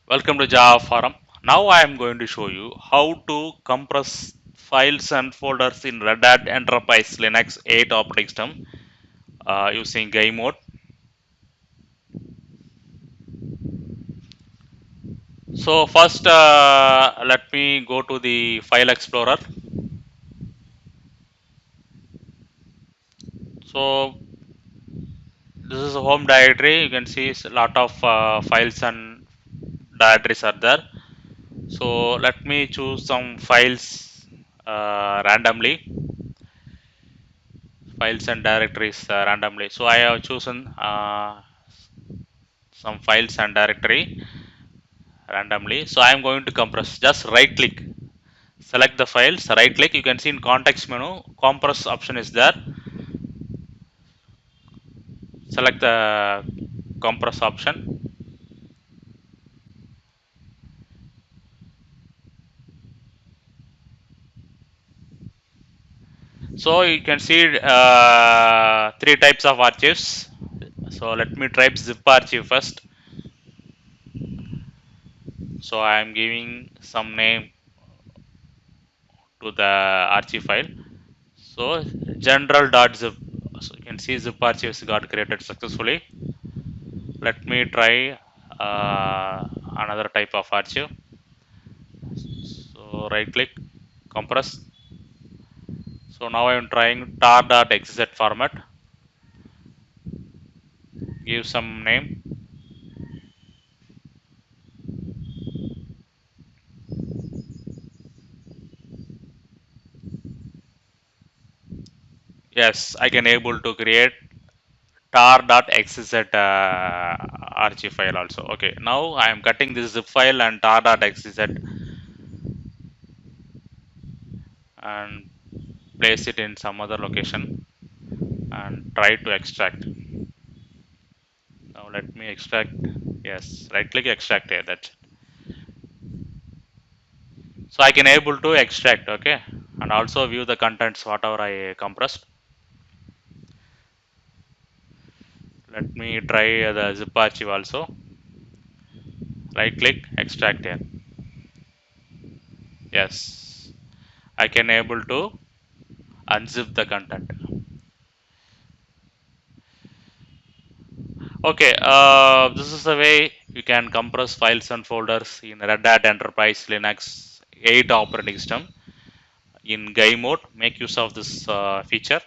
Welcome to Java Forum. Now I am going to show you how to compress files and folders in Red Hat Enterprise Linux 8 operating system using GUI mode. So first let me go to the file explorer. So this is a home directory. You can see a lot of files and directories are there. So let me choose some files randomly. Files and directories randomly. So I have chosen some files and directory randomly. So I am going to compress. Just right click, select the files, right click. You can see in context menu, compress option is there. Select the compress option. So you can see three types of archives. So let me type zip archive first. So I am giving some name to the archive file. So general.zip. So you can see zip archives got created successfully. Let me try another type of archive. So right click, compress. So now I am trying tar.xz format. Give some name. Yes, I can able to create tar.xz archive file also. Okay, now I am cutting this zip file and tar.xz and place it in some other location and try to extract. Now let me extract. Yes, right click extract here. That's it. So I can able to extract. Okay, and also view the contents whatever I compressed. Let me try the zip archive also. Right click extract here. Yes, I can able to unzip the content. Okay, this is the way you can compress files and folders in Red Hat Enterprise Linux 8 operating system in GUI mode. Make use of this feature.